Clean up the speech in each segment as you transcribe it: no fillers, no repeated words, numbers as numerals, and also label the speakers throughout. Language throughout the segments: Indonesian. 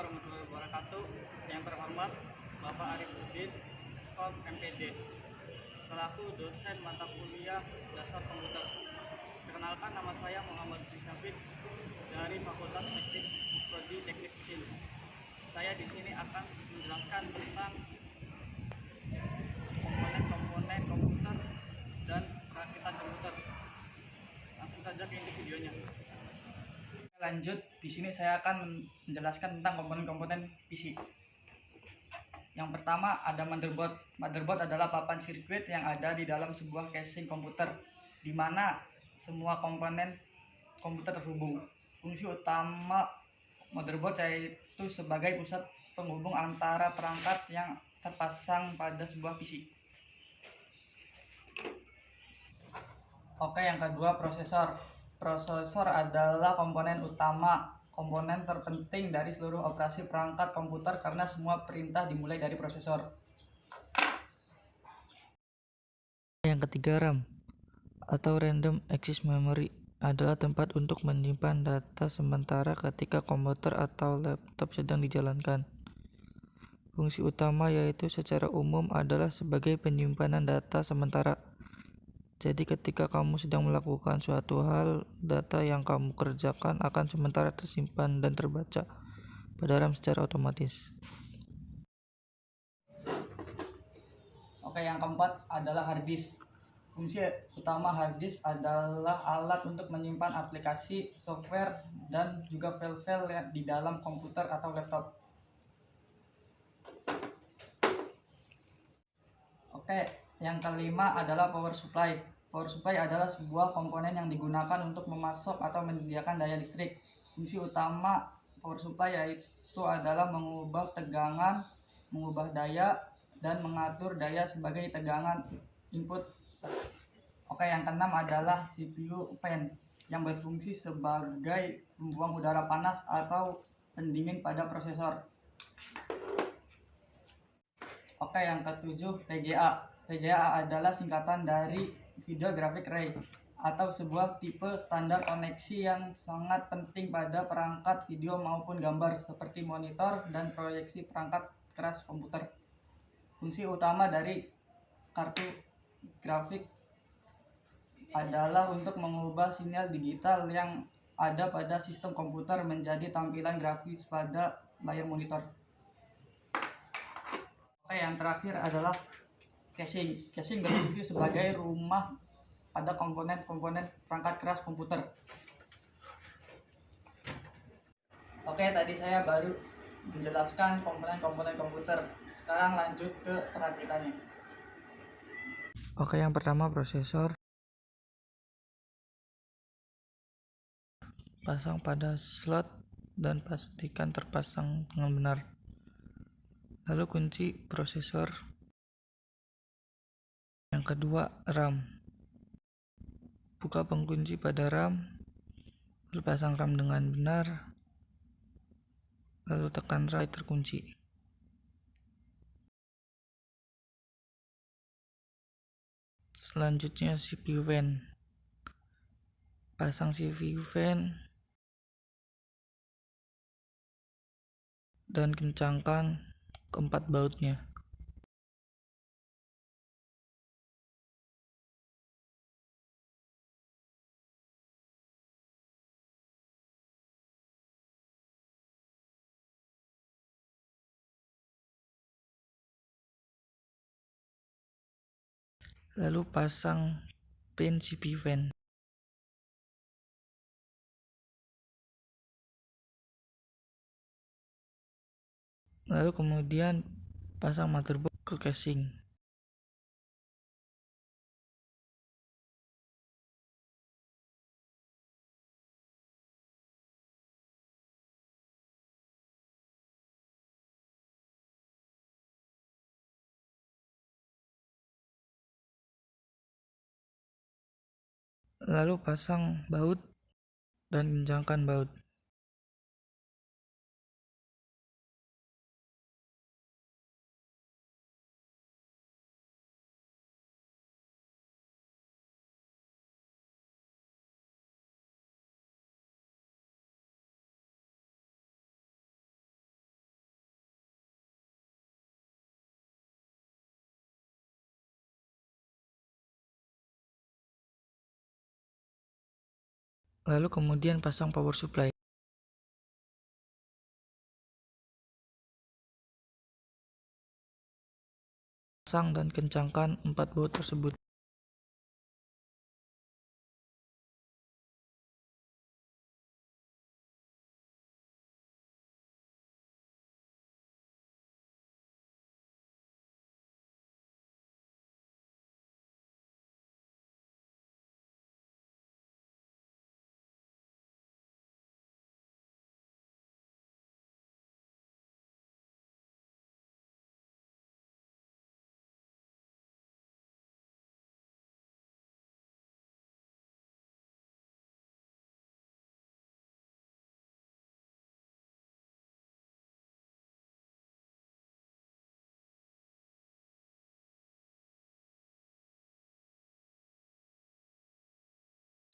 Speaker 1: warahmatullahi wabarakatuh. Yang terhormat Bapak Arifuddin, Eskom MPD, selaku dosen mata kuliah dasar komputer. Perkenalkan, nama saya Muhammad Rizafid dari Fakultas Teknik Prodi Teknik Mesin. Saya di sini akan menjelaskan tentang komponen-komponen komputer dan perakitan komputer. Langsung saja ke inti videonya. Lanjut, di sini saya akan menjelaskan tentang komponen-komponen PC. Yang pertama ada motherboard. Motherboard adalah papan sirkuit yang ada di dalam sebuah casing komputer, di mana semua komponen komputer terhubung. Fungsi utama motherboard yaitu sebagai pusat penghubung antara perangkat yang terpasang pada sebuah PC. Oke, yang kedua prosesor. Prosesor adalah komponen utama, komponen terpenting dari seluruh operasi perangkat komputer karena semua perintah dimulai dari prosesor.
Speaker 2: Yang ketiga, RAM atau Random Access Memory adalah tempat untuk menyimpan data sementara ketika komputer atau laptop sedang dijalankan. Fungsi utama yaitu secara umum adalah sebagai penyimpanan data sementara. Jadi ketika kamu sedang melakukan suatu hal, data yang kamu kerjakan akan sementara tersimpan dan terbaca pada RAM secara otomatis.
Speaker 1: Oke, yang keempat adalah hard disk. Fungsi utama hard disk adalah alat untuk menyimpan aplikasi, software, dan juga file-file di dalam komputer atau laptop. Oke, yang kelima adalah power supply. Power supply adalah sebuah komponen yang digunakan untuk memasok atau menyediakan daya listrik. Fungsi utama power supply yaitu adalah mengubah tegangan, mengubah daya, dan mengatur daya sebagai tegangan input. Oke, yang keenam adalah CPU fan yang berfungsi sebagai pembuang udara panas atau pendingin pada prosesor. Oke, yang ketujuh VGA. VGA adalah singkatan dari Video Graphic Array atau sebuah tipe standar koneksi yang sangat penting pada perangkat video maupun gambar seperti monitor dan proyeksi perangkat keras komputer. Fungsi utama dari kartu grafik adalah untuk mengubah sinyal digital yang ada pada sistem komputer menjadi tampilan grafis pada layar monitor. Oke, yang terakhir adalah casing. Casing berfungsi sebagai rumah pada komponen-komponen perangkat keras komputer. Oke, tadi saya baru menjelaskan komponen-komponen komputer. Sekarang lanjut ke perakitannya.
Speaker 2: Oke, yang pertama prosesor. Pasang pada slot dan pastikan terpasang dengan benar. Lalu kunci prosesor. Yang kedua, RAM. Buka pengunci pada RAM, lalu pasang RAM dengan benar, lalu tekan RAM terkunci. Selanjutnya CPU fan. Pasang CPU fan dan kencangkan keempat bautnya. Lalu pasang pin CPU fan. Lalu kemudian pasang motherboard ke casing. Lalu pasang baut dan kencangkan baut. Lalu kemudian pasang power supply. Pasang dan kencangkan 4 baut tersebut.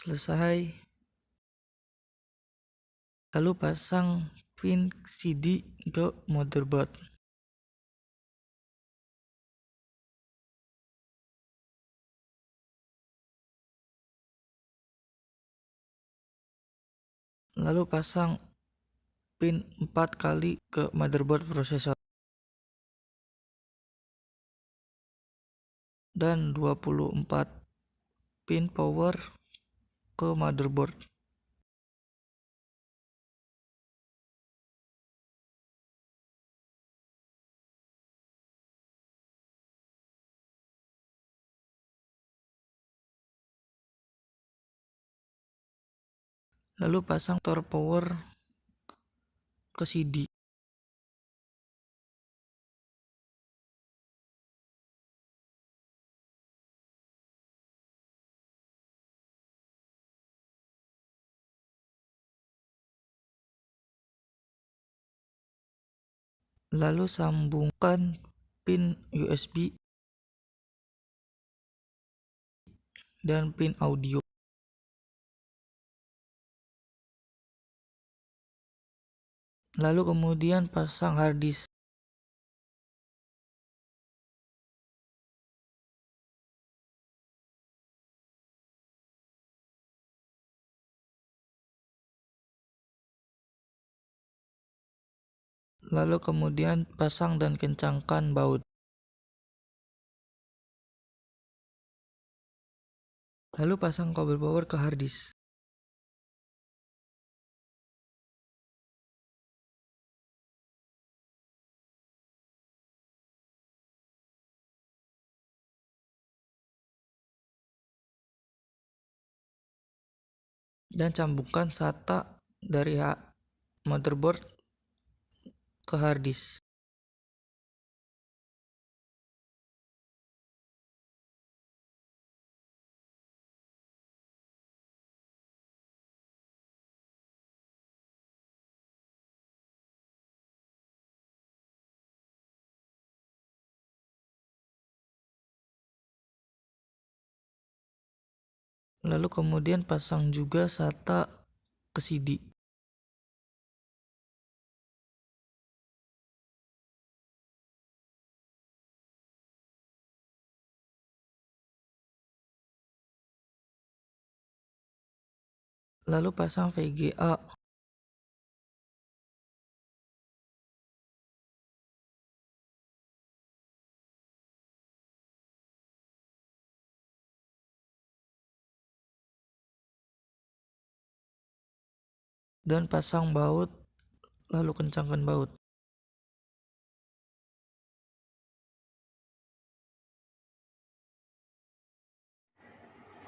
Speaker 2: Selesai, lalu pasang pin CD ke motherboard. Lalu pasang pin 4 kali ke motherboard prosesor dan 24 pin power ke motherboard. Lalu pasang tor power ke CD. Lalu sambungkan pin USB dan pin audio. Lalu kemudian pasang hard disk. Lalu kemudian pasang dan kencangkan baut. Lalu pasang kabel power ke hard disk. Dan sambungkan SATA dari motherboard ke hard disk. Lalu kemudian pasang juga SATA ke CD. Lalu pasang VGA. Dan pasang baut, lalu kencangkan baut.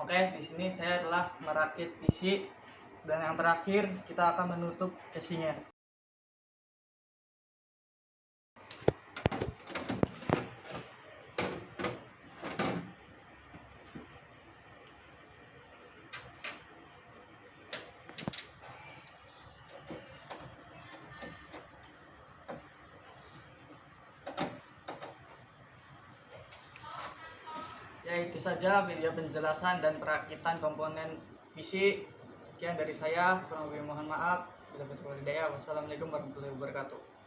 Speaker 1: Oke, di sini saya telah merakit PC dan yang terakhir kita akan menutup casingnya. Ya, itu saja video penjelasan dan perakitan komponen PC. Sekian dari saya, kurang lebih mohon maaf. Wassalamualaikum warahmatullahi wabarakatuh.